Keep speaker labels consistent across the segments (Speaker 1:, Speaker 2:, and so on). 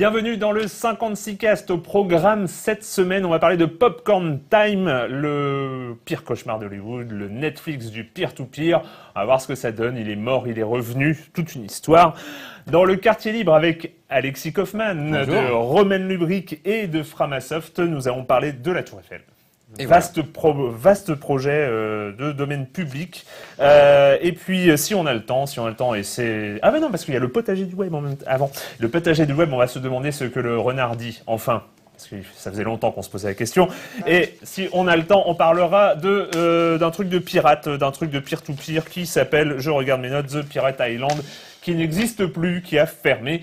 Speaker 1: Bienvenue dans le 56cast. Au programme cette semaine, on va parler de Popcorn Time, le pire cauchemar d'Hollywood, le Netflix du peer-to-peer. On va voir ce que ça donne. Il est mort, il est revenu, toute une histoire. Dans le quartier libre avec Alexis Kaufman, de Romain Lubric et de Framasoft, nous allons parler de la Tour Eiffel. Et vaste projet de domaine public. Et puis, si on a le temps, et c'est... Ah mais non, parce qu'il y a le potager du web en même temps. Avant, le potager du web, on va se demander ce que le renard dit, enfin. Parce que ça faisait longtemps qu'on se posait la question. Et si on a le temps, on parlera d'un truc de pirate, d'un truc de peer-to-peer qui s'appelle, je regarde mes notes, The Pirate Island, qui n'existe plus, qui a fermé.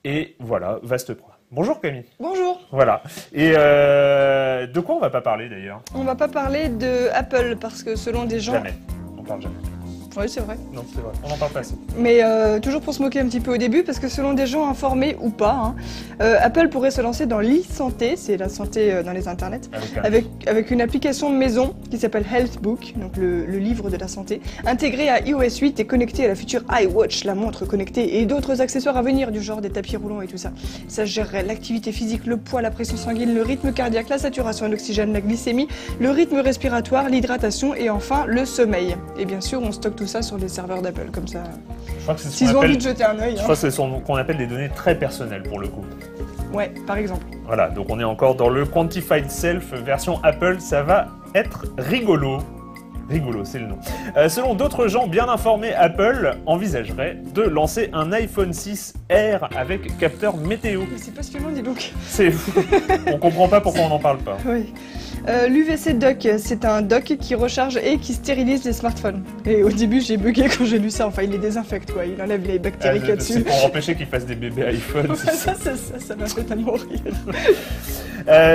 Speaker 1: Et voilà, vaste projet. Bonjour Camille.
Speaker 2: Bonjour.
Speaker 1: Voilà. Et de quoi on va pas parler d'ailleurs?
Speaker 2: On va pas parler de Apple parce que selon des gens...
Speaker 1: Jamais. On parle jamais.
Speaker 2: Oui, c'est vrai.
Speaker 1: Non, c'est vrai. On en parle pas assez.
Speaker 2: Mais toujours pour se moquer un petit peu au début, parce que selon des gens informés ou pas, Apple pourrait se lancer dans l'e-santé, c'est la santé dans les internets, avec une application maison qui s'appelle Healthbook, donc le livre de la santé, intégré à iOS 8 et connecté à la future iWatch, la montre connectée, et d'autres accessoires à venir, du genre des tapis roulants et tout ça. Ça gérerait l'activité physique, le poids, la pression sanguine, le rythme cardiaque, la saturation d'oxygène, la glycémie, le rythme respiratoire, l'hydratation et enfin le sommeil. Et bien sûr, on stocke tout ça sur les serveurs d'Apple, comme ça.
Speaker 1: Je crois que c'est ce
Speaker 2: s'ils ont envie de jeter un œil.
Speaker 1: Je crois que c'est ce qu'on appelle des données très personnelles pour le coup.
Speaker 2: Ouais, par exemple.
Speaker 1: Voilà, donc on est encore dans le Quantified Self version Apple, ça va être rigolo. Rigolo, c'est le nom. Selon d'autres gens bien informés, Apple envisagerait de lancer un iPhone 6R avec capteur météo.
Speaker 2: Mais c'est passionnant, dis donc.
Speaker 1: C'est fou. On comprend pas pourquoi on n'en parle pas.
Speaker 2: Oui. L'UVC Dock, c'est un dock qui recharge et qui stérilise les smartphones. Et au début, j'ai bugué quand j'ai lu ça. Enfin, il les désinfecte, quoi. Il enlève les bactéries qu'il y a dessus.
Speaker 1: C'est pour empêcher qu'ils fassent des bébés iPhone.
Speaker 2: Ça m'a fait tellement rire.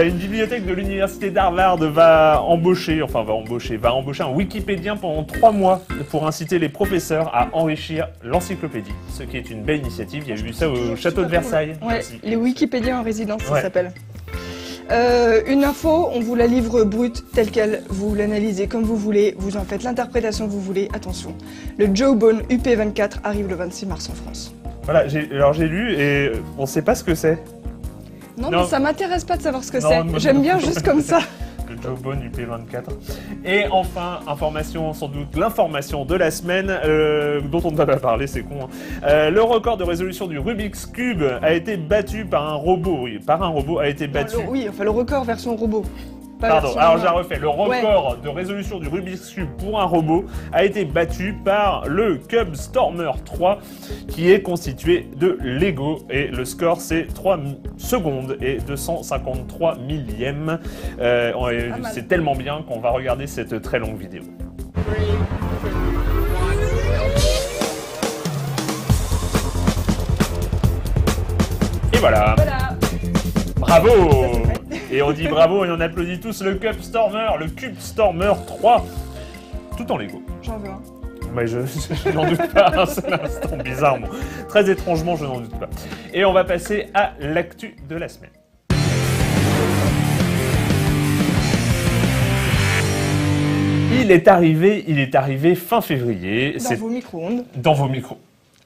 Speaker 1: Une bibliothèque de l'université d'Harvard va embaucher un wikipédien pendant 3 mois pour inciter les professeurs à enrichir l'encyclopédie. Ce qui est une belle initiative. Il y a eu ça au château de Versailles.
Speaker 2: Ouais, les wikipédiens en résidence, ça s'appelle. Une info, on vous la livre brute, telle qu'elle, vous l'analysez comme vous voulez, vous en faites l'interprétation que vous voulez, attention. Le Jawbone UP24 arrive le 26 mars en France.
Speaker 1: Voilà, j'ai lu et on sait pas ce que c'est.
Speaker 2: Non, mais ça m'intéresse pas de savoir ce que c'est, j'aime bien juste comme ça.
Speaker 1: Le Jawbone UP24. Et enfin, information, sans doute l'information de la semaine, dont on ne va pas parler, c'est con. Le record de résolution du Rubik's Cube a été battu par un robot. Oui, par un robot a été battu.
Speaker 2: Le record version robot.
Speaker 1: Pardon, alors j'ai refait. Le record de résolution du Rubik's Cube pour un robot a été battu par le Cube Stormer 3 qui est constitué de Lego et le score c'est 3 secondes et 253 millièmes. C'est tellement bien qu'on va regarder cette très longue vidéo. Et voilà. Bravo. Et on dit bravo et on applaudit tous le Cube Stormer 3, tout en Lego.
Speaker 2: J'en veux un.
Speaker 1: Mais je n'en doute pas un seul instant, bizarrement. Très étrangement, je n'en doute pas. Et on va passer à l'actu de la semaine. Il est arrivé fin février.
Speaker 2: Dans vos micro-ondes.
Speaker 1: Dans vos micros.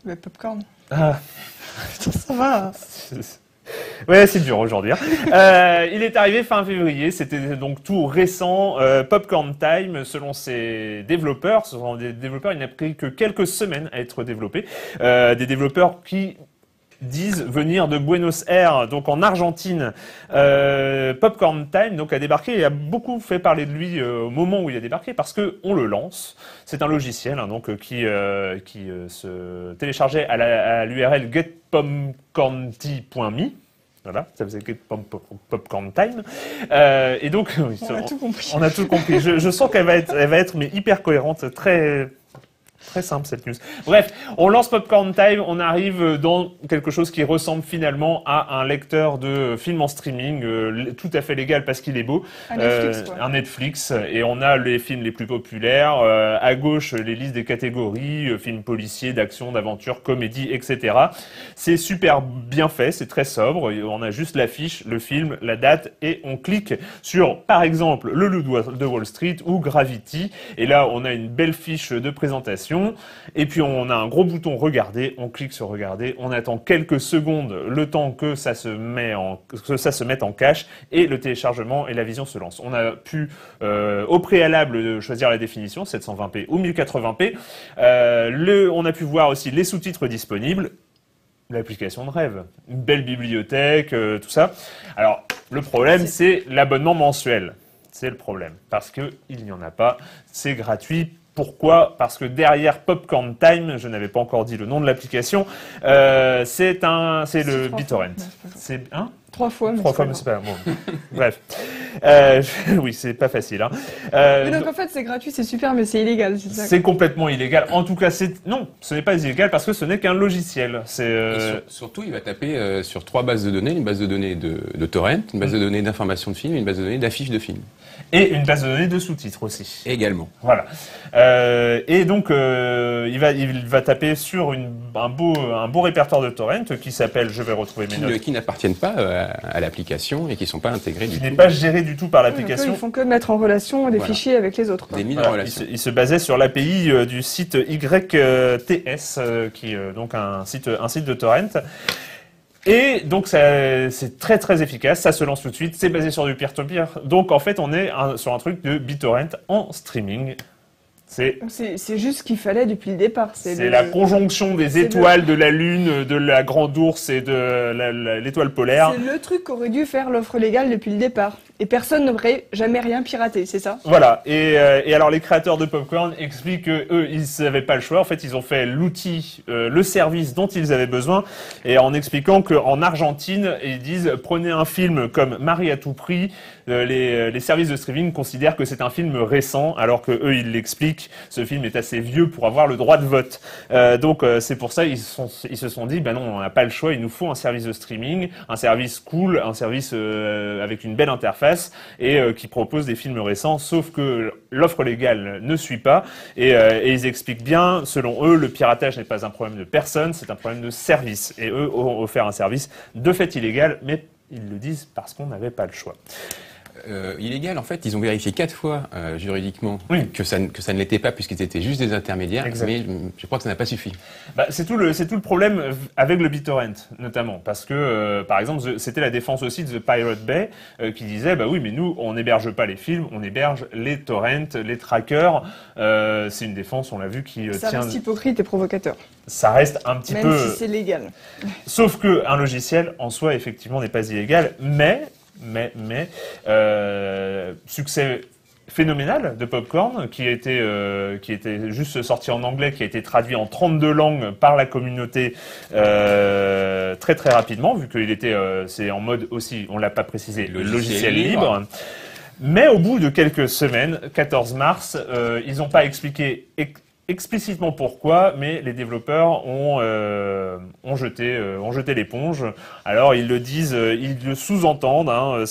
Speaker 2: Le popcorn.
Speaker 1: Ah,
Speaker 2: ça va.
Speaker 1: Ouais, c'est dur aujourd'hui. Il est arrivé fin février, c'était donc tout récent. Popcorn Time, selon ses développeurs, ce sont des développeurs, il n'a pris que quelques semaines à être développé. Des développeurs qui disent venir de Buenos Aires, donc en Argentine. Popcorn Time donc a débarqué et a beaucoup fait parler de lui au moment où il a débarqué parce que on le lance. C'est un logiciel donc qui se téléchargeait à l'URL getpopcornty.me. Voilà, ça faisait Popcorn Time. Et donc
Speaker 2: on a tout compris.
Speaker 1: On a tout compris. Je sens qu'elle va être mais hyper cohérente, très simple cette news. Bref, on lance Popcorn Time, on arrive dans quelque chose qui ressemble finalement à un lecteur de films en streaming, tout à fait légal parce qu'il est beau. Un Netflix, et on a les films les plus populaires. À gauche, les listes des catégories, films policiers, d'action, d'aventure, comédie, etc. C'est super bien fait, c'est très sobre. On a juste l'affiche, le film, la date, et on clique sur, par exemple, Le Loup de Wall Street ou Gravity. Et là, on a une belle fiche de présentation l'application. Et puis on a un gros bouton regarder, on clique sur regarder, on attend quelques secondes, le temps que ça se mette en cache, et le téléchargement et la vision se lancent. On a pu au préalable choisir la définition, 720p ou 1080p. On a pu voir aussi les sous-titres disponibles. L'application de rêve, une belle bibliothèque, tout ça. Alors, le problème, c'est l'abonnement mensuel. C'est le problème, parce qu'il n'y en a pas, c'est gratuit. Pourquoi? Parce que derrière Popcorn Time, je n'avais pas encore dit le nom de l'application, c'est le BitTorrent. C'est un?
Speaker 2: 3 fois, mais
Speaker 1: c'est pas bon. Bref. Oui, c'est pas facile. Hein.
Speaker 2: Mais donc en fait, c'est gratuit, c'est super, mais c'est illégal, c'est ça?
Speaker 1: C'est complètement illégal. En tout cas, non, ce n'est pas illégal parce que ce n'est qu'un logiciel.
Speaker 3: Surtout, il va taper sur 3 bases de données, une base de données de torrent, une base de données d'informations de films et une base de données d'affiches de films.
Speaker 1: Et une base de données de sous-titres aussi.
Speaker 3: Également.
Speaker 1: Voilà. Et donc, il va taper sur un beau répertoire de torrent qui s'appelle, je vais retrouver mes notes.
Speaker 3: Qui n'appartiennent pas à l'application et qui ne sont pas intégrés du tout.
Speaker 1: Qui n'est pas géré du tout par l'application.
Speaker 2: Ils font que mettre en relation des fichiers avec les autres. Quoi.
Speaker 3: Des mises en relation.
Speaker 1: Il se basait sur l'API du site YTS, qui est donc un site de torrent. Et donc c'est très très efficace, ça se lance tout de suite, c'est basé sur du peer-to-peer. Donc en fait on est sur un truc de BitTorrent en streaming.
Speaker 2: C'est juste ce qu'il fallait depuis le départ.
Speaker 1: C'est la conjonction des étoiles, de la lune, de la grande ours et de l'étoile polaire.
Speaker 2: C'est le truc qu'aurait dû faire l'offre légale depuis le départ. Et personne n'aurait jamais rien piraté, c'est ça?
Speaker 1: Voilà. Et alors les créateurs de Popcorn expliquent que eux, ils n'avaient pas le choix. En fait, ils ont fait l'outil, le service dont ils avaient besoin. Et en expliquant qu'en Argentine, ils disent prenez un film comme Marie à tout prix. Les services de streaming considèrent que c'est un film récent, alors que eux, ils l'expliquent. Ce film est assez vieux pour avoir le droit de vote. Donc c'est pour ça ils se sont dit ben non, on n'a pas le choix, il nous faut un service de streaming, un service cool, un service avec une belle interface et qui propose des films récents, sauf que l'offre légale ne suit pas et ils expliquent bien, selon eux, le piratage n'est pas un problème de personne, c'est un problème de service. Et eux ont offert un service de fait illégal, mais ils le disent parce qu'on n'avait pas le choix.
Speaker 3: Illégal, en fait, ils ont vérifié 4 fois juridiquement que ça ne l'était pas puisqu'ils étaient juste des intermédiaires, mais je crois que ça n'a pas suffi.
Speaker 1: Bah, c'est tout le problème avec le BitTorrent, notamment, parce que, par exemple, c'était la défense aussi de The Pirate Bay qui disait, bah oui, mais nous, on n'héberge pas les films, on héberge les torrents, les trackers. C'est une défense, on l'a vu, qui
Speaker 2: ça reste hypocrite et provocateur.
Speaker 1: Ça reste un petit peu...
Speaker 2: Même si c'est légal.
Speaker 1: Sauf qu'un logiciel, en soi, effectivement, n'est pas illégal, mais succès phénoménal de Popcorn qui était juste sorti en anglais, qui a été traduit en 32 langues par la communauté très très rapidement, vu qu'il était c'est en mode aussi, on l'a pas précisé, le logiciel libre. Mais au bout de quelques semaines, 14 mars, ils n'ont pas expliqué explicitement pourquoi, mais les développeurs ont jeté l'éponge. Alors ils le disent, ils le sous-entendent. Hein,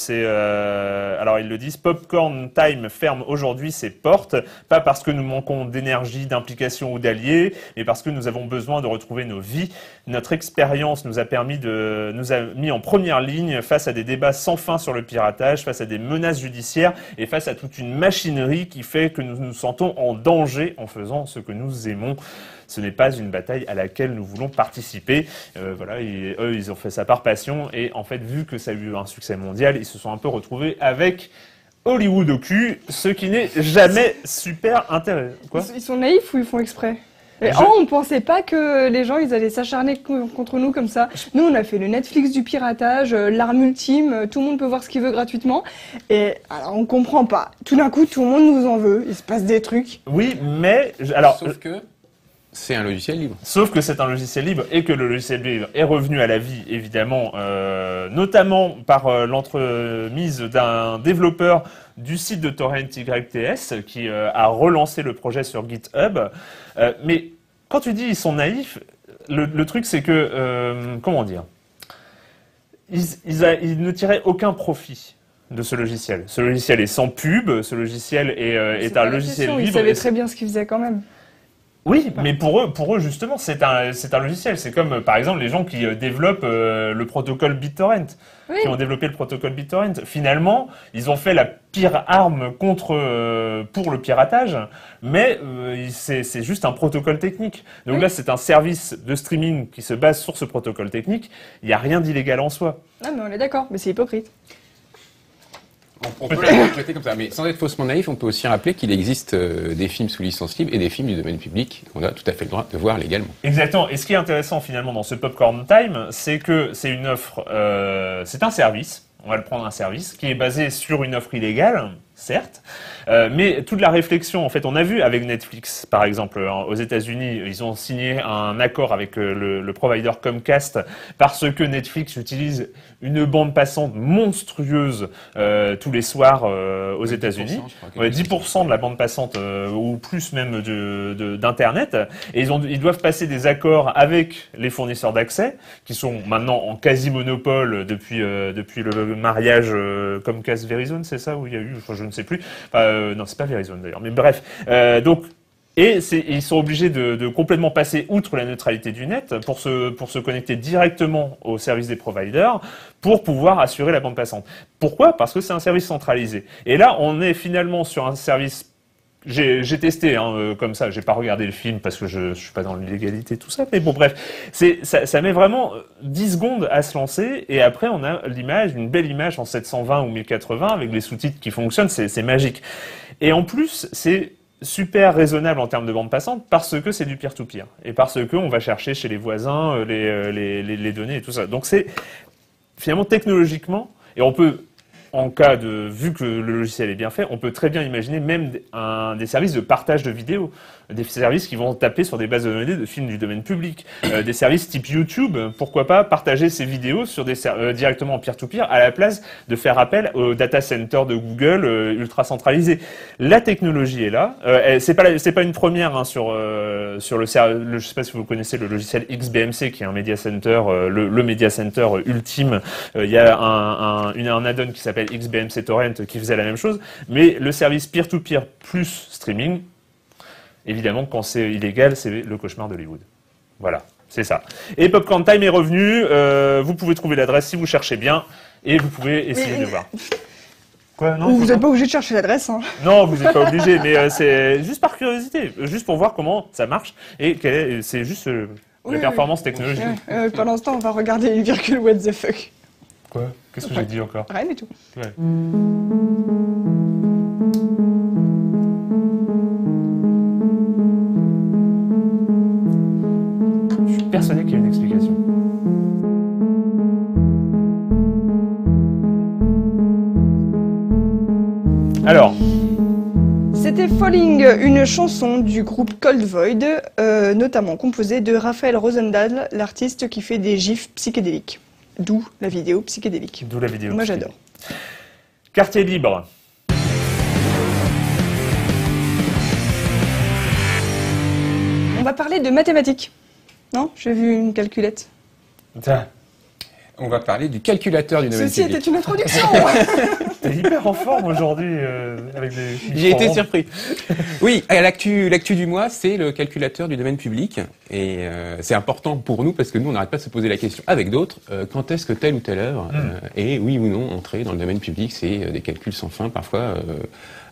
Speaker 1: alors ils le disent. Popcorn Time ferme aujourd'hui ses portes, pas parce que nous manquons d'énergie, d'implication ou d'alliés, mais parce que nous avons besoin de retrouver nos vies. Notre expérience nous a mis en première ligne face à des débats sans fin sur le piratage, face à des menaces judiciaires et face à toute une machinerie qui fait que nous nous sentons en danger en faisant ce que nous aimons. Ce n'est pas une bataille à laquelle nous voulons participer. Voilà, eux, ils ont fait ça par passion et en fait, vu que ça a eu un succès mondial, ils se sont un peu retrouvés avec Hollywood au cul, ce qui n'est jamais super intéressant. Quoi ?
Speaker 2: Ils sont naïfs ou ils font exprès ? On pensait pas que les gens ils allaient s'acharner contre nous comme ça. Nous on a fait le Netflix du piratage, l'arme ultime, tout le monde peut voir ce qu'il veut gratuitement. Et alors on comprend pas. Tout d'un coup tout le monde nous en veut. Il se passe des trucs.
Speaker 1: Oui, mais alors
Speaker 3: sauf que c'est un logiciel libre.
Speaker 1: Sauf que c'est un logiciel libre et que le logiciel libre est revenu à la vie évidemment, notamment par l'entremise d'un développeur du site de torrent YTS qui a relancé le projet sur GitHub. Mais quand tu dis ils sont naïfs, le truc c'est que, comment dire, ils ne tiraient aucun profit de ce logiciel. Ce logiciel est sans pub, ce logiciel est un logiciel libre.
Speaker 2: Ils savaient très bien ce qu'ils faisaient quand même.
Speaker 1: Oui, mais pour eux justement, c'est un logiciel. C'est comme, par exemple, les gens qui développent le protocole BitTorrent, qui ont développé le protocole BitTorrent. Finalement, ils ont fait la pire arme pour le piratage, mais c'est juste un protocole technique. Donc là, c'est un service de streaming qui se base sur ce protocole technique. Il n'y a rien d'illégal en soi.
Speaker 2: Non, mais on est d'accord, mais c'est hypocrite.
Speaker 3: On peut l'interpréter comme ça, mais sans être faussement naïf, on peut aussi rappeler qu'il existe des films sous licence libre et des films du domaine public qu'on a tout à fait le droit de voir légalement.
Speaker 1: Exactement. Et ce qui est intéressant finalement dans ce Popcorn Time, c'est que c'est une offre, c'est un service, on va le prendre un service, qui est basé sur une offre illégale, certes, mais toute la réflexion, en fait, on a vu avec Netflix, par exemple, aux États-Unis, ils ont signé un accord avec le provider Comcast parce que Netflix utilise une bande passante monstrueuse tous les soirs aux États-Unis. 10% de la bande passante ou plus même d'internet. Et ils doivent passer des accords avec les fournisseurs d'accès qui sont maintenant en quasi monopole depuis le mariage Comcast Verizon, c'est ça où il y a eu, enfin, je ne sais plus. Non, c'est pas Verizon d'ailleurs, mais bref. Donc ils sont obligés de complètement passer outre la neutralité du net pour se connecter directement au service des providers pour pouvoir assurer la bande passante. Pourquoi ? Parce que c'est un service centralisé. Et là, on est finalement sur un service. J'ai testé comme ça, j'ai pas regardé le film parce que je suis pas dans l'illégalité tout ça, mais bon bref, ça met vraiment 10 secondes à se lancer et après on a l'image, une belle image en 720 ou 1080 avec les sous-titres qui fonctionnent, c'est magique. Et en plus, c'est super raisonnable en termes de bande passante parce que c'est du peer-to-peer et parce que on va chercher chez les voisins les données et tout ça. Donc c'est finalement technologiquement, et on peut vu que le logiciel est bien fait, on peut très bien imaginer même des services de partage de vidéos, des services qui vont taper sur des bases de données de films du domaine public, des services type YouTube, pourquoi pas partager ces vidéos sur directement en peer-to-peer à la place de faire appel au data center de Google ultra centralisé. La technologie est là, c'est pas une première sur je sais pas si vous connaissez le logiciel XBMC qui est un media center, le media center ultime. Il y a un add-on qui s'appelle XBMC Torrent qui faisait la même chose, mais le service peer-to-peer plus streaming, évidemment, quand c'est illégal, c'est le cauchemar d'Hollywood. Voilà, c'est ça. Et Popcorn Time est revenu, vous pouvez trouver l'adresse si vous cherchez bien, et vous pouvez essayer de voir. Quoi, non,
Speaker 2: vous n'êtes pas obligé de chercher l'adresse. Hein.
Speaker 1: Non, vous n'êtes pas obligé, mais c'est juste par curiosité, juste pour voir comment ça marche, et c'est juste la performance technologique.
Speaker 2: Pendant ce temps, on va regarder une virgule what the fuck.
Speaker 1: Quoi ? Qu'est-ce que j'ai dit encore ?
Speaker 2: Rien du tout.
Speaker 1: Ouais. Je suis persuadé qu'il y a une explication. Alors.
Speaker 2: C'était Falling, une chanson du groupe Cold Void, notamment composée de Raphaël Rosendahl, l'artiste qui fait des gifs psychédéliques. D'où la vidéo psychédélique.
Speaker 1: D'où la vidéo.
Speaker 2: Moi j'adore.
Speaker 1: Quartier libre.
Speaker 2: On va parler de mathématiques. Non ? J'ai vu une calculette.
Speaker 3: On va parler du calculateur du domaine public.
Speaker 2: Ceci était une introduction.
Speaker 1: T'es hyper en forme aujourd'hui avec des...
Speaker 3: J'ai été surpris. Oui, l'actu du mois, c'est le calculateur du domaine public. Et c'est important pour nous parce que nous, on n'arrête pas de se poser la question avec d'autres, quand est-ce que telle ou telle œuvre est, oui ou non, entrée dans le domaine public. C'est des calculs sans fin parfois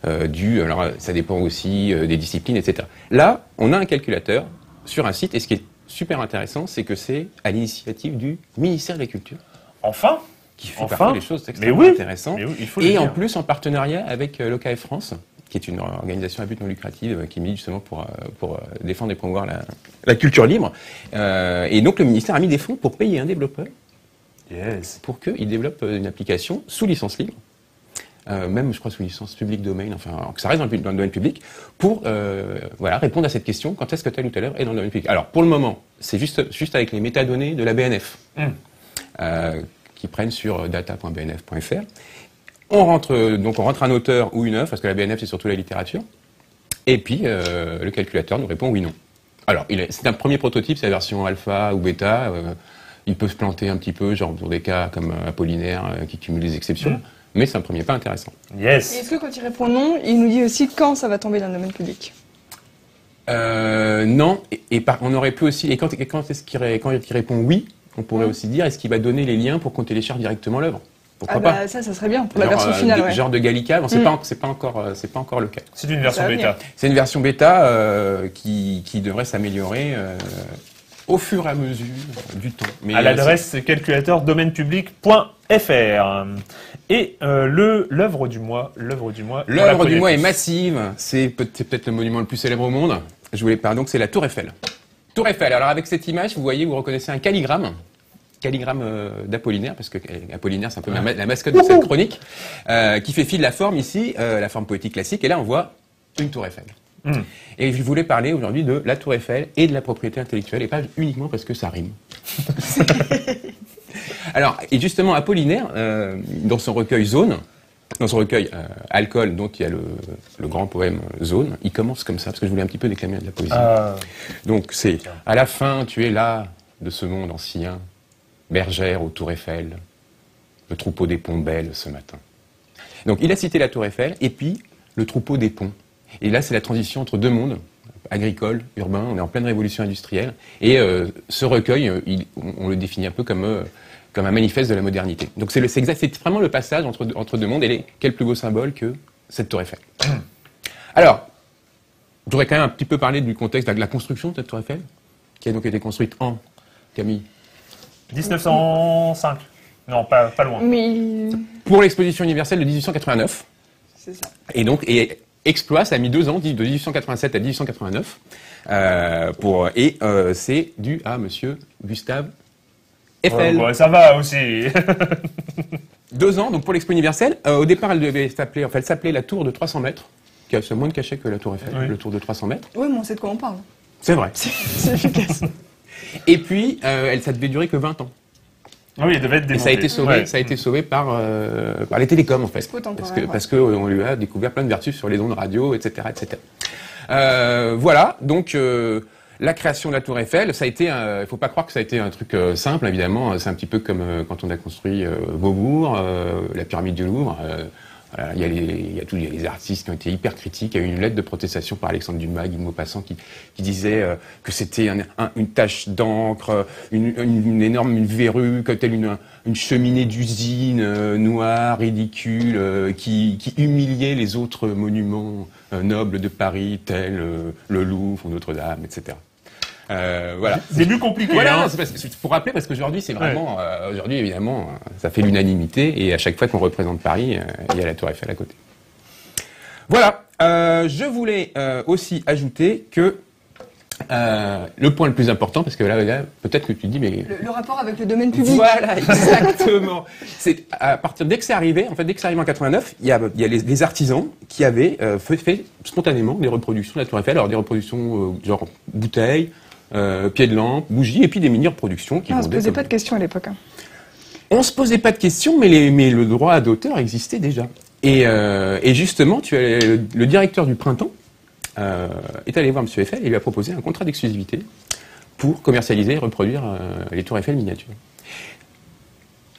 Speaker 3: alors ça dépend aussi des disciplines, etc. Là, on a un calculateur sur un site et ce qui est super intéressant, c'est que c'est à l'initiative du ministère de la Culture.
Speaker 1: Enfin,
Speaker 3: qui fait parfois des choses extrêmement intéressantes. Et en plus, en partenariat avec l'OCAF France, qui est une organisation à but non lucratif qui milite justement pour défendre et promouvoir la culture libre. Et donc, le ministère a mis des fonds pour payer un développeur pour qu'il développe une application sous licence libre. Même, je crois, sous licence public domain, enfin, que ça reste dans le domaine public, pour répondre à cette question, quand est-ce que telle ou telle œuvre est dans le domaine public. Alors, pour le moment, c'est juste avec les métadonnées de la BNF, qui prennent sur data.bnf.fr. On rentre un auteur ou une œuvre, parce que la BNF, c'est surtout la littérature, et puis le calculateur nous répond oui, non. Alors, c'est un premier prototype, c'est la version alpha ou bêta, il peut se planter un petit peu, genre pour des cas comme Apollinaire, qui cumule des exceptions, mais c'est un premier pas intéressant.
Speaker 1: Yes.
Speaker 2: Et est-ce que quand il répond non, il nous dit aussi quand ça va tomber dans le domaine public ?
Speaker 3: Non, on aurait pu aussi, et quand il répond oui, on pourrait aussi dire, est-ce qu'il va donner les liens pour qu'on télécharge directement l'œuvre? Pourquoi pas?
Speaker 2: Ça serait bien pour la version finale. Ouais.
Speaker 3: Genre de Gallica, bon, c'est pas encore le cas.
Speaker 1: C'est une version bêta.
Speaker 3: C'est une version bêta qui devrait s'améliorer au fur et à mesure du temps. Mais
Speaker 1: à l'adresse calculateur-domaine-public.fr. Et l'œuvre du mois. L'œuvre du mois
Speaker 3: est massive. C'est peut-être le monument le plus célèbre au monde. Je voulais parler, donc c'est la Tour Eiffel. Tour Eiffel. Alors avec cette image, vous reconnaissez un calligramme d'Apollinaire, parce que Apollinaire, c'est un peu la mascotte de cette chronique, qui fait fi de la forme ici, la forme poétique classique, et là on voit une tour Eiffel. Et je voulais parler aujourd'hui de la tour Eiffel et de la propriété intellectuelle, et pas uniquement parce que ça rime. Alors, et justement, Apollinaire, dans son recueil Zone, dans son recueil Alcool, dont il y a le grand poème Zone, il commence comme ça, parce que je voulais un petit peu déclamer de la poésie. Donc c'est, à la fin, tu es là, de ce monde ancien, bergère aux tours Eiffel, le troupeau des ponts belle ce matin. Donc il a cité la tour Eiffel et puis le troupeau des ponts. Et là c'est la transition entre deux mondes, agricole, urbain, on est en pleine révolution industrielle. Et ce recueil, on le définit un peu comme un manifeste de la modernité. Donc c'est vraiment le passage entre deux mondes. Et quel plus beau symbole que cette tour Eiffel. Alors, je voudrais quand même un petit peu parler du contexte de la construction de cette tour Eiffel, qui a donc été construite en, Camille,
Speaker 1: 1905. Non, pas loin.
Speaker 2: Mais...
Speaker 3: Pour l'exposition universelle de 1889.
Speaker 2: C'est ça.
Speaker 3: Et Exploit, ça a mis 2 ans, de 1887 à 1889. C'est dû à monsieur Gustave Eiffel.
Speaker 1: Ouais, ça va aussi.
Speaker 3: 2 ans, donc pour l'expo universelle. Au départ, elle s'appelait la tour de 300 mètres, qui a moins de cachet que la tour Eiffel, le tour de 300 mètres.
Speaker 2: Oui, mais on sait de quoi on parle.
Speaker 3: C'est vrai.
Speaker 2: C'est efficace.
Speaker 3: Et puis, ça devait durer que 20 ans.
Speaker 1: Oui, elle devait être démontée.
Speaker 3: Et ça a été sauvé par les télécoms, en fait. Parce qu'on lui a découvert plein de vertus sur les ondes radio, etc., etc. Voilà, donc la création de la Tour Eiffel, ça a été, il faut pas croire que ça a été un truc simple, évidemment. C'est un petit peu comme quand on a construit Beaubourg, la pyramide du Louvre. Voilà, il y a les artistes qui ont été hyper critiques. Il y a eu une lettre de protestation par Alexandre Dumas, Guy de Maupassant, qui disait que c'était une tache d'encre, une énorme verrue, telle une cheminée d'usine noire, ridicule, qui humiliait les autres monuments nobles de Paris, tels le Louvre ou Notre-Dame, etc. Voilà.
Speaker 1: Début compliqué.
Speaker 3: Voilà, c'est pour rappeler, parce qu'aujourd'hui, c'est vraiment, aujourd'hui, évidemment, ça fait l'unanimité, et à chaque fois qu'on représente Paris, il y a la Tour Eiffel à côté. Voilà. Je voulais aussi ajouter que le point le plus important, parce que là peut-être que tu dis, mais
Speaker 2: le rapport avec le domaine public.
Speaker 3: Voilà, exactement. C'est à partir dès que c'est arrivé, en 89, il y a les artisans qui avaient fait spontanément des reproductions de la Tour Eiffel. Alors des reproductions genre bouteilles, pieds de lampe, bougies, et puis des mini-reproductions qui
Speaker 2: on se posait pas de questions à l'époque. Hein.
Speaker 3: On se posait pas de questions, mais le droit d'auteur existait déjà. Et justement, le directeur du Printemps est allé voir M. Eiffel et lui a proposé un contrat d'exclusivité pour commercialiser et reproduire les tours Eiffel miniatures.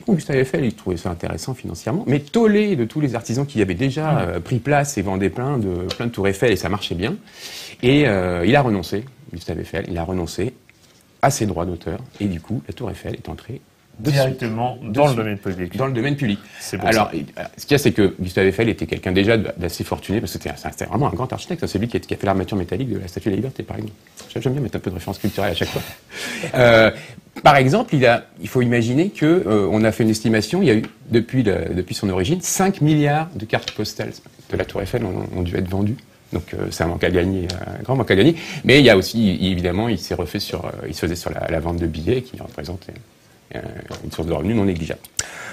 Speaker 3: Gustave Eiffel, il trouvait ça intéressant financièrement, mais tollé de tous les artisans qui avaient déjà pris place et vendaient plein de tours Eiffel, et ça marchait bien. Et il a renoncé, Gustave Eiffel, il a renoncé à ses droits d'auteur, et du coup, la tour Eiffel est entrée
Speaker 1: directement dans le domaine public.
Speaker 3: Dans le domaine public.
Speaker 1: Bon.
Speaker 3: Alors, ce qu'il y a, c'est que Gustave Eiffel était quelqu'un déjà d'assez fortuné, parce que c'était vraiment un grand architecte. C'est lui qui a fait l'armature métallique de la Statue de la Liberté, par exemple. J'aime bien mettre un peu de référence culturelle à chaque fois. Par exemple, il faut imaginer que on a fait une estimation. Il y a eu depuis son origine 5 milliards de cartes postales de la Tour Eiffel ont dû être vendues. Donc c'est un manque à gagner, un grand manque à gagner. Mais il y a aussi, évidemment, il se faisait sur la vente de billets qui représente une source de revenus non négligeable.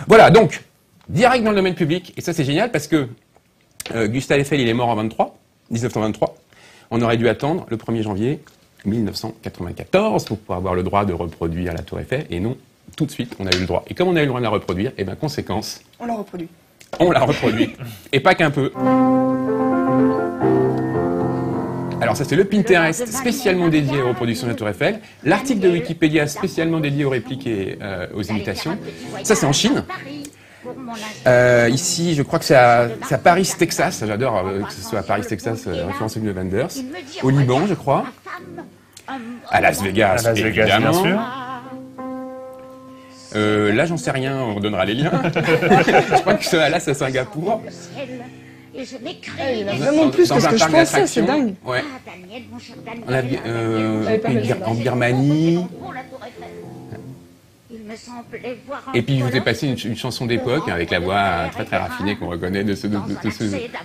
Speaker 3: Voilà, donc, direct dans le domaine public, et ça c'est génial parce que Gustave Eiffel, il est mort en 1923. On aurait dû attendre le 1er janvier 1994 pour pouvoir avoir le droit de reproduire la Tour Eiffel, et non, tout de suite, on a eu le droit. Et comme on a eu le droit de la reproduire, et bien, conséquence...
Speaker 2: On la reproduit.
Speaker 3: On la reproduit, et pas qu'un peu. Alors ça c'est le Pinterest spécialement dédié aux reproductions de la Tour Eiffel, l'article de Wikipédia spécialement dédié aux répliques et aux imitations. Ça c'est en Chine. Ici, je crois que c'est à Paris, Texas. J'adore que ce soit à Paris, Texas, référence à Wim Wenders. Au Liban, je crois. À Las Vegas, évidemment.
Speaker 1: Bien sûr.
Speaker 3: Là, j'en sais rien, on donnera les liens. Je crois que là, c'est à Singapour.
Speaker 2: Il y en a vraiment plus que ce que je pensais, c'est dingue.
Speaker 3: Ouais. En Birmanie. Et puis je vous ai passé une chanson d'époque avec la voix très très raffinée qu'on reconnaît de ce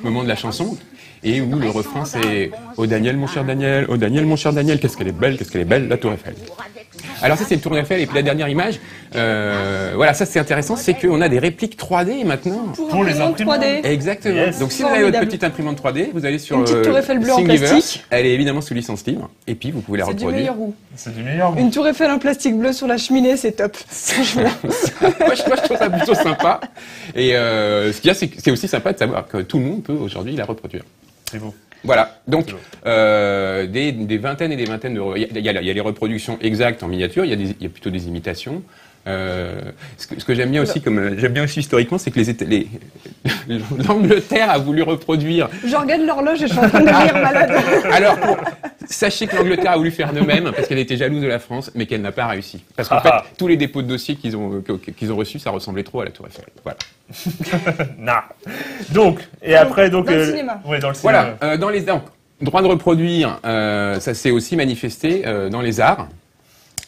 Speaker 3: moment de la chanson, et où le refrain c'est « Oh Daniel mon cher Daniel, oh Daniel mon cher Daniel, qu'est-ce qu'elle est belle la Tour Eiffel ». Alors ça c'est le Tour Eiffel, et puis la dernière image, voilà, ça c'est intéressant, c'est qu'on a des répliques 3D maintenant.
Speaker 2: Pour les imprimantes 3D.
Speaker 3: Exactement. Yes. Donc si vous avez votre petite imprimante 3D, vous allez sur
Speaker 2: une petite Tour Eiffel bleue en plastique.
Speaker 3: Elle est évidemment sous licence libre, et puis vous pouvez la reproduire.
Speaker 2: C'est du meilleur goût.
Speaker 1: C'est du meilleur goût.
Speaker 2: Une Tour Eiffel en plastique bleu sur la cheminée, c'est top.
Speaker 3: moi, je trouve ça plutôt sympa. Et ce qu'il y a, c'est aussi sympa de savoir que tout le monde peut aujourd'hui la reproduire.
Speaker 1: C'est beau.
Speaker 3: Voilà, donc des vingtaines et des vingtaines de... Il y a les reproductions exactes en miniature, il y a plutôt des imitations. Ce que j'aime bien aussi, j'aime bien aussi historiquement, c'est que l'Angleterre a voulu reproduire...
Speaker 2: Je regarde l'horloge et je suis en train de rire malade.
Speaker 3: Alors, sachez que l'Angleterre a voulu faire de même, parce qu'elle était jalouse de la France, mais qu'elle n'a pas réussi. Parce qu'en fait, tous les dépôts de dossiers qu'ils ont reçus, ça ressemblait trop à la Tour Eiffel. Voilà.
Speaker 1: Nah. Donc, et après, donc...
Speaker 2: Dans le cinéma.
Speaker 1: Ouais, dans le cinéma.
Speaker 3: Voilà, dans les droits de reproduire, ça s'est aussi manifesté dans les arts.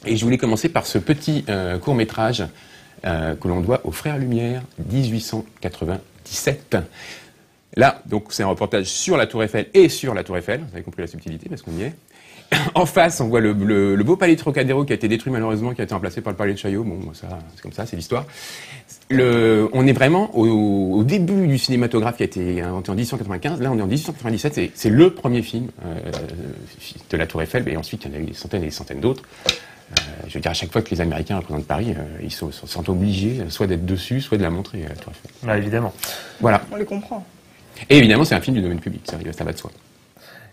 Speaker 3: Et je voulais commencer par ce petit court-métrage que l'on doit aux Frères Lumière, 1897. Là, donc, c'est un reportage sur la Tour Eiffel et sur la Tour Eiffel. Vous avez compris la subtilité parce qu'on y est. En face, on voit le beau palais de Trocadéro qui a été détruit malheureusement, qui a été remplacé par le palais de Chaillot. Bon, ça, c'est comme ça, c'est l'histoire. On est vraiment au début du cinématographe qui a été inventé en 1895. Là, on est en 1897. C'est le premier film de la Tour Eiffel. Et ensuite, il y en a eu des centaines et des centaines d'autres. Je veux dire, à chaque fois que les Américains représentent Paris, ils sont obligés soit d'être dessus, soit de la montrer à la Tour Eiffel.
Speaker 1: Bah, évidemment.
Speaker 3: Voilà.
Speaker 2: On les comprend.
Speaker 3: Et évidemment, c'est un film du domaine public, ça va de soi.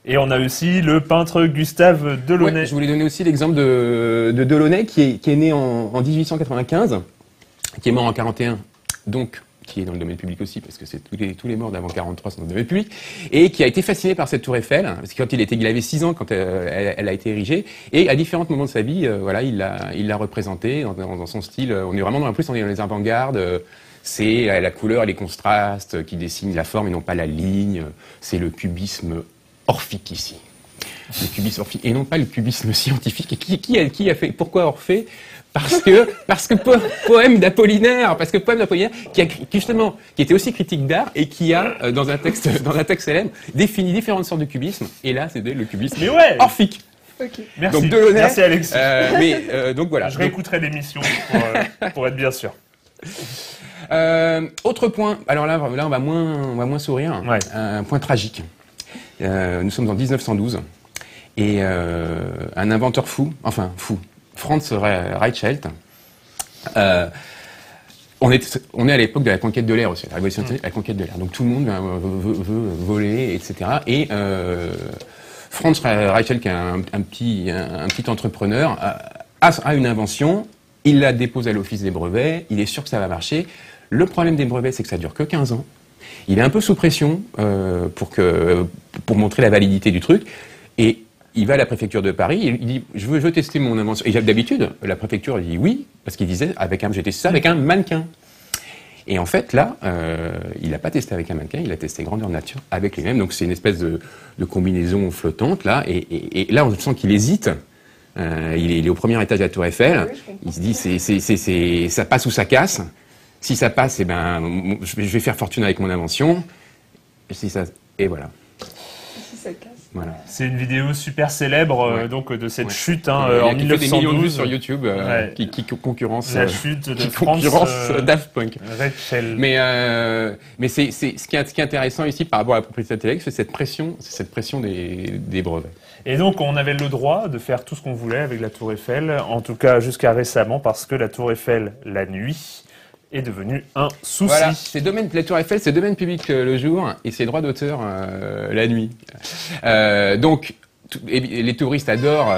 Speaker 1: Et on a aussi le peintre Gustave Delaunay.
Speaker 3: Ouais, je voulais donner aussi l'exemple de Delaunay, qui est né en 1895, qui est mort en 41, donc qui est dans le domaine public aussi, parce que c'est tous les morts d'avant 43 sont dans le domaine public, et qui a été fasciné par cette tour Eiffel, parce que quand il avait 6 ans quand elle a été érigée, et à différents moments de sa vie, voilà, il l'a représentée dans son style. On est vraiment on est dans les avant-gardes. C'est la couleur et les contrastes qui dessinent la forme et non pas la ligne. C'est le cubisme orphique ici. Le cubisme orphique et non pas le cubisme scientifique. Et qui a fait, pourquoi Orphée? Parce que poème d'Apollinaire, qui était aussi critique d'art et qui a, dans un texte célèbre, défini différentes sortes de cubisme. Et là, c'était le cubisme orphique.
Speaker 2: Okay.
Speaker 1: Merci.
Speaker 3: Donc, Delaunay,
Speaker 1: merci Alexis.
Speaker 3: Donc voilà.
Speaker 1: Je réécouterai l'émission pour être bien sûr.
Speaker 3: Autre point, alors là on va moins sourire, ouais. Un point tragique. Nous sommes en 1912 et un inventeur fou, Franz Reichelt. On est à l'époque de la conquête de l'air aussi, la révolution de la conquête de l'air. Donc tout le monde veut voler, etc. Et Franz Reichelt, qui est un petit entrepreneur, a une invention. Il la dépose à l'office des brevets. Il est sûr que ça va marcher. Le problème des brevets, c'est que ça dure que 15 ans. Il est un peu sous pression pour montrer la validité du truc. Et il va à la préfecture de Paris, il dit « je veux tester mon invention ». Et d'habitude, la préfecture dit oui, parce qu'il disait j'ai testé ça avec un mannequin. Et en fait, là, il n'a pas testé avec un mannequin, il a testé grandeur nature avec lui-même. Donc c'est une espèce de combinaison flottante, là. Et là, on sent qu'il hésite. Il est au premier étage de la Tour Eiffel. Oui, il se dit ça passe ou ça casse. Si ça passe, je vais faire fortune avec mon invention. Et voilà.
Speaker 2: Si ça casse.
Speaker 3: Voilà.
Speaker 1: C'est une vidéo super célèbre donc de cette chute en 1912
Speaker 3: des millions de vues sur YouTube qui concurrence
Speaker 1: la chute de France
Speaker 3: Daft Punk.
Speaker 1: Rachel.
Speaker 3: Mais c'est ce qui est intéressant ici par rapport à la propriété intellectuelle, c'est cette pression des brevets.
Speaker 1: Et donc on avait le droit de faire tout ce qu'on voulait avec la Tour Eiffel, en tout cas jusqu'à récemment, parce que la Tour Eiffel la nuit est devenu un souci.
Speaker 3: Voilà, la Tour Eiffel, c'est domaine public le jour et c'est droit d'auteur la nuit. Donc, les touristes adorent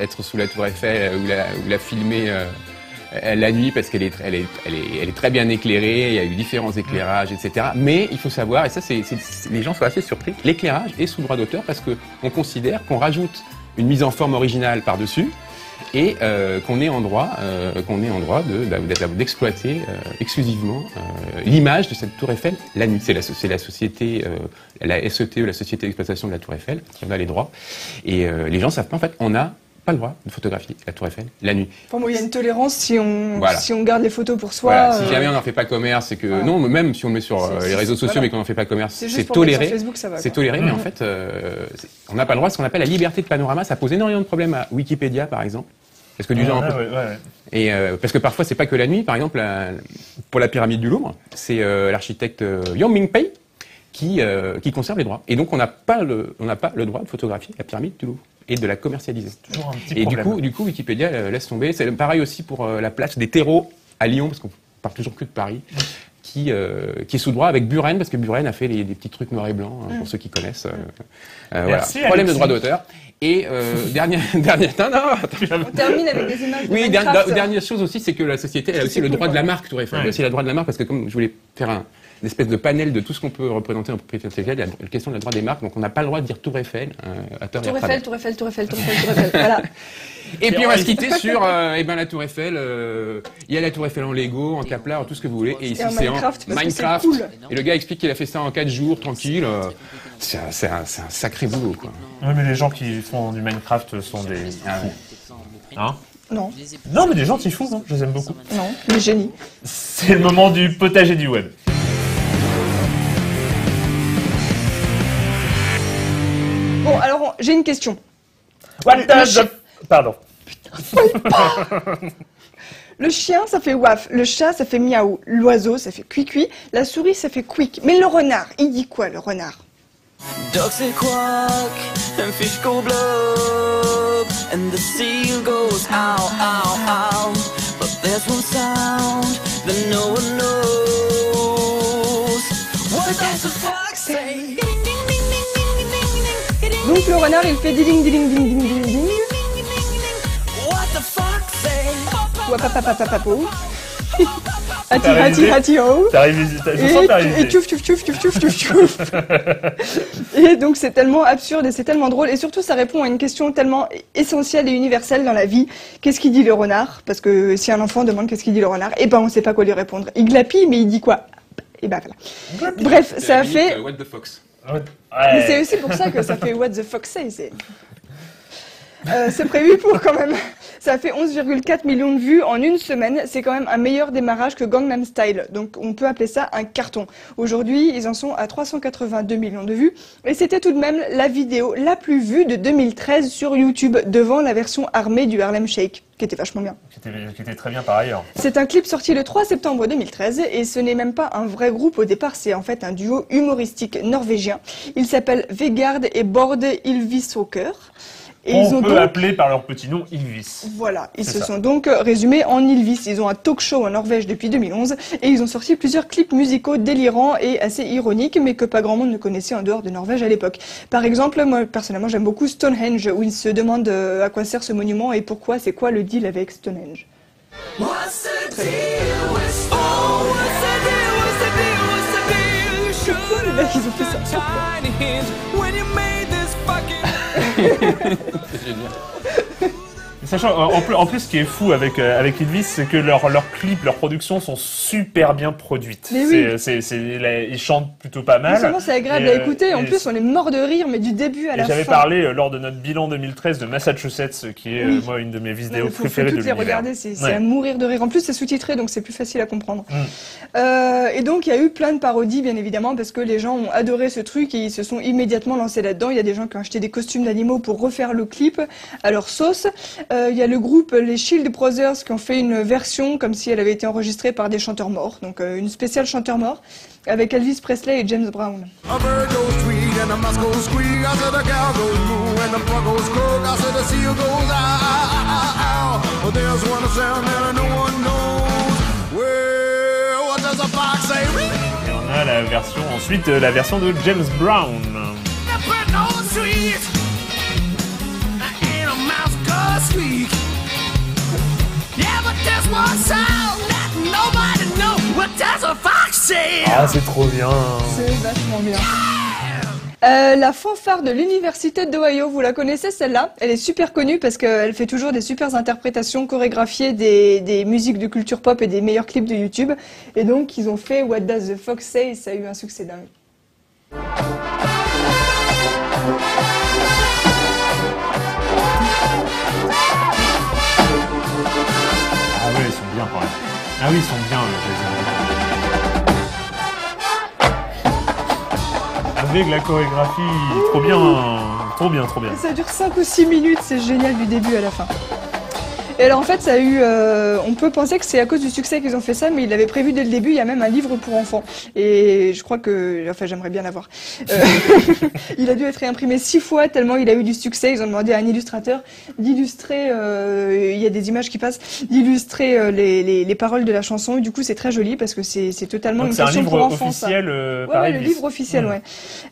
Speaker 3: être sous la Tour Eiffel ou la filmer la nuit parce qu'elle est très bien éclairée, il y a eu différents éclairages, etc. Mais il faut savoir, et ça les gens sont assez surpris, l'éclairage est sous droit d'auteur parce qu'on considère qu'on rajoute une mise en forme originale par-dessus et qu'on est en droit d'exploiter exclusivement l'image de cette tour Eiffel la nuit. C'est la société, la SETE, la Société d'exploitation de la tour Eiffel, qui en a les droits. Et les gens savent pas, en fait, on n'a pas le droit de photographier la tour Eiffel la nuit.
Speaker 2: Enfin, bon, il y a une tolérance si on garde les photos pour soi.
Speaker 3: Voilà. Si jamais on n'en fait pas commerce, c'est que non, même si on le met sur les réseaux sociaux, mais qu'on n'en fait pas commerce, c'est toléré. C'est toléré, mais en fait, on n'a pas le droit. Ce qu'on appelle la liberté de panorama, ça pose énormément de problèmes à Wikipédia, par exemple. Parce que du genre, et parce que parfois c'est pas que la nuit. Par exemple, pour la pyramide du Louvre, c'est l'architecte Yang Mingpei qui conserve les droits. Et donc on n'a pas le droit de photographier la pyramide du Louvre et de la commercialiser.
Speaker 1: Toujours un petit problème.
Speaker 3: Et du coup, Wikipédia laisse tomber. C'est pareil aussi pour la place des terreaux à Lyon, parce qu'on parle toujours que de Paris, qui est sous droit avec Buren, parce que Buren a fait des petits trucs noirs et blancs, pour ceux qui connaissent.
Speaker 1: Merci,
Speaker 3: voilà. Problème de droit d'auteur. Et dernière
Speaker 2: On termine avec des images de Minecraft.
Speaker 3: Dernière chose aussi, c'est que la société a aussi le droit de la marque Tour Eiffel. Elle a aussi le droit de la marque, parce que comme je voulais faire une espèce de panel de tout ce qu'on peut représenter en propriété intellectuelle, il y a la question de la droit des marques, donc on n'a pas le droit de dire Tour Eiffel à tort et à travers.
Speaker 2: Tour Eiffel, voilà.
Speaker 3: Et puis on va se quitter sur la Tour Eiffel. Il y a la Tour Eiffel en Lego, en Kepler, tout ce que vous voulez. Et ici c'est en Minecraft.
Speaker 2: Cool.
Speaker 3: Et le gars explique qu'il a fait ça en 4 jours, tranquille. C'est un sacré boulot, quoi.
Speaker 1: Oui, mais les gens qui font du Minecraft sont des fous. Hein?
Speaker 2: Non,
Speaker 1: mais des gentils fous, hein. Je les aime beaucoup.
Speaker 2: Non, des génies.
Speaker 1: C'est le moment du potager du web.
Speaker 2: Bon, alors j'ai une question.
Speaker 1: Pardon.
Speaker 2: Le chien, ça fait waf. Le chat, ça fait miaou. L'oiseau, ça fait cuicui. La souris, ça fait quick. Mais le renard, il dit quoi, le renard?
Speaker 4: Ducks they quack, and fish go blub, and the seal goes ow, ow, ow. But there's one sound that no one knows. What does the fox say?
Speaker 2: Donc le renard, il fait diling, diling, diling, diling, diling, diling.
Speaker 4: What the fox say?
Speaker 2: Wapapapapapo. Hati hati hati ho. Et tchouf tchouf tchouf tchouf tchouf tchouf tchouf. Et donc c'est tellement absurde et c'est tellement drôle et surtout ça répond à une question tellement essentielle et universelle dans la vie. Qu'est-ce qu'il dit le renard? Parce que si un enfant demande qu'est-ce qu'il dit le renard, eh ben on sait pas quoi lui répondre. Il glapit mais il dit quoi? Et ben voilà. Bref, ça a fait.
Speaker 3: What the fox.
Speaker 2: Mais c'est aussi pour ça que ça fait What the Fox Say. C'est prévu pour quand même. Ça a fait 11,4 millions de vues en une semaine. C'est quand même un meilleur démarrage que Gangnam Style. Donc on peut appeler ça un carton. Aujourd'hui, ils en sont à 382 millions de vues. Et c'était tout de même la vidéo la plus vue de 2013 sur YouTube, devant la version armée du Harlem Shake, qui était vachement bien.
Speaker 1: Qui était très bien par ailleurs.
Speaker 2: C'est un clip sorti le 3 septembre 2013 et ce n'est même pas un vrai groupe au départ, c'est en fait un duo humoristique norvégien. Il s'appelle Vegard et Bård Ylvisåker. Et
Speaker 1: on peut appeler par leur petit nom Ylvis.
Speaker 2: Voilà, ils se sont donc résumés en Ylvis. Ils ont un talk show en Norvège depuis 2011 et ils ont sorti plusieurs clips musicaux délirants et assez ironiques, mais que pas grand monde ne connaissait en dehors de Norvège à l'époque. Par exemple, moi personnellement j'aime beaucoup Stonehenge, où ils se demandent à quoi sert ce monument et pourquoi, c'est quoi le deal avec Stonehenge.
Speaker 4: What's the deal with Stonehenge? What's the deal? What's the deal? What's the deal? You should
Speaker 2: Pourquoi les mecs ils ont fait ça?
Speaker 4: when you made this fucking
Speaker 3: C'est génial.
Speaker 1: Sachant, en plus, ce qui est fou avec Ylvis, c'est que leurs clips, leurs productions sont super bien produites.
Speaker 2: Mais oui.
Speaker 1: Ils chantent plutôt pas mal.
Speaker 2: Justement, c'est agréable à écouter. En plus, on est mort de rire, mais du début à la fin.
Speaker 1: J'avais parlé lors de notre bilan 2013 de Massachusetts, qui est moi une de mes vidéos préférées de l'univers.
Speaker 2: Faut toutes les regarder, c'est à mourir de rire. En plus, c'est sous-titré, donc c'est plus facile à comprendre. Et donc, il y a eu plein de parodies, bien évidemment, parce que les gens ont adoré ce truc et ils se sont immédiatement lancés là-dedans. Il y a des gens qui ont acheté des costumes d'animaux pour refaire le clip à leur sauce. Il y a le groupe les Shield Brothers qui ont fait une version comme si elle avait été enregistrée par des chanteurs morts, donc une spéciale chanteur mort avec Elvis Presley et James Brown.
Speaker 1: Et on a la version ensuite la version de James Brown. Ah, c'est trop bien.
Speaker 2: C'est vachement bien. La fanfare de l'université d'Ohio, vous la connaissez celle-là? Elle est super connue parce qu'elle fait toujours des super interprétations chorégraphiées des musiques de culture pop et des meilleurs clips de YouTube. Et donc ils ont fait What Does the Fox Say et ça a eu un succès dingue.
Speaker 1: Ah ouais, ils sont bien quand même. Ah oui, ils sont bien, je les aime. Avec la chorégraphie, trop bien, trop bien, trop bien.
Speaker 2: Et ça dure 5 ou 6 minutes, c'est génial du début à la fin. Et alors en fait, ça a eu, on peut penser que c'est à cause du succès qu'ils ont fait ça, mais ils l'avaient prévu dès le début. Il y a même un livre pour enfants, et je crois que, enfin, j'aimerais bien l'avoir. Il a dû être réimprimé 6 fois tellement il a eu du succès. Ils ont demandé à un illustrateur d'illustrer. Il y a des images qui passent, d'illustrer les paroles de la chanson. Et du coup, c'est très joli parce que c'est totalement une chanson pour enfants.
Speaker 1: C'est un livre officiel,
Speaker 2: ouais, le livre officiel, ouais.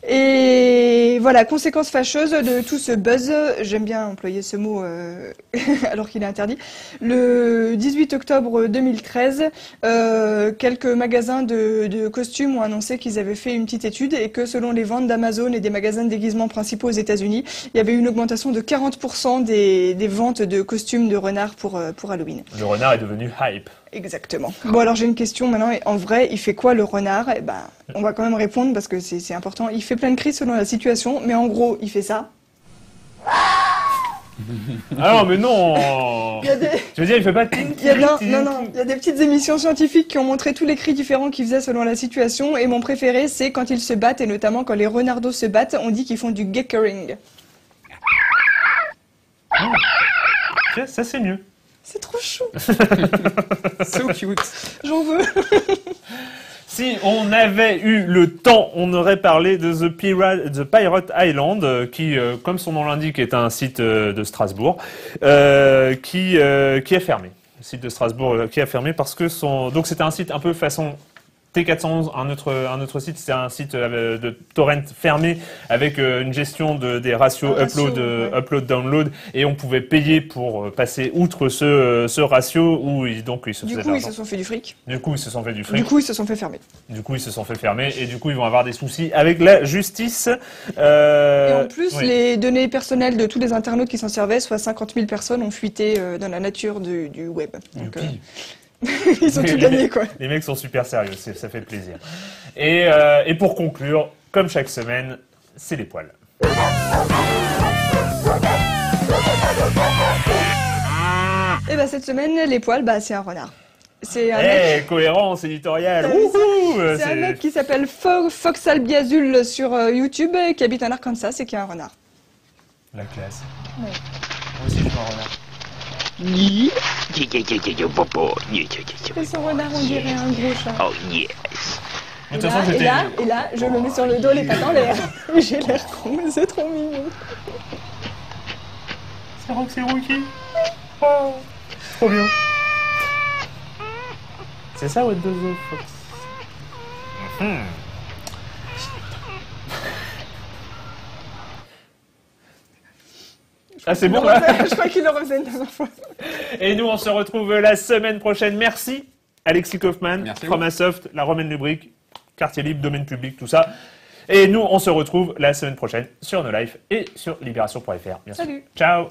Speaker 2: Et voilà, conséquence fâcheuse de tout ce buzz. J'aime bien employer ce mot alors qu'il est interdit. Le 18 octobre 2013, quelques magasins de costumes ont annoncé qu'ils avaient fait une petite étude et que selon les ventes d'Amazon et des magasins de déguisement principaux aux États-Unis, il y avait eu une augmentation de 40% des ventes de costumes de renard pour Halloween.
Speaker 1: Le renard est devenu hype.
Speaker 2: Exactement. Bon, alors j'ai une question maintenant. En vrai, il fait quoi le renard? Eh ben, on va quand même répondre parce que c'est important. Il fait plein de cris selon la situation, mais en gros, il fait ça.
Speaker 1: Ah non, mais non.
Speaker 2: Je
Speaker 1: veux dire, il fait pas...
Speaker 2: Non, il y a des petites émissions scientifiques qui ont montré tous les cris différents qu'il faisait selon la situation, et mon préféré, c'est quand ils se battent, et notamment quand les renardos se battent, on dit qu'ils font du geckering.
Speaker 1: Oh. Tiens, ça c'est mieux.
Speaker 2: C'est trop chou.
Speaker 3: So cute.
Speaker 2: J'en veux.
Speaker 1: Si on avait eu le temps, on aurait parlé de The Pirate Island, qui, comme son nom l'indique, est un site de Strasbourg, qui est fermé. Le site de Strasbourg qui a fermé parce que donc c'était un site un peu façon T411, un autre site, c'est un site de torrent fermé avec une gestion des ratios upload-download, et on pouvait payer pour passer outre ce ratio où ils se
Speaker 2: Du coup, ils se sont fait du fric.
Speaker 1: Du coup, ils se sont fait du fric.
Speaker 2: Du coup, ils se sont fait fermer.
Speaker 1: Du coup, ils se sont fait fermer et du coup, ils vont avoir des soucis avec la justice.
Speaker 2: Et en plus, les données personnelles de tous les internautes qui s'en servaient, soit 50 000 personnes, ont fuité dans la nature du web. Donc, ils ont tout gagné, quoi.
Speaker 1: Les mecs sont super sérieux, ça fait plaisir. Et pour conclure, comme chaque semaine, c'est les poils.
Speaker 2: Et bah cette semaine, les poils, c'est un renard. C'est un mec...
Speaker 1: cohérence éditoriale.
Speaker 2: C'est un mec qui s'appelle Fox Albiazul sur YouTube, qui habite en Arkansas et qui est un renard.
Speaker 1: La classe.
Speaker 2: Ouais.
Speaker 1: Moi aussi, je suis un renard.
Speaker 2: Et son renard, on dirait un gros chat.
Speaker 5: Oh yes.
Speaker 2: Et là, je me mets sur le dos, les pattes en l'air. J'ai l'air con, mais c'est trop mignon.
Speaker 1: C'est Roxy Rookie. Oh, trop bien. C'est ça, What Does the Fox? Ah, c'est bon là?
Speaker 2: Je crois qu'il le refaisait une dernière fois.
Speaker 1: Et nous, on se retrouve la semaine prochaine. Merci, Alexis Kaufmann, Chromasoft, la Romaine Lubrique, Quartier Libre, Domaine Public, tout ça. Et nous, on se retrouve la semaine prochaine sur No Life et sur Libération.fr.
Speaker 2: Salut.
Speaker 1: Ciao.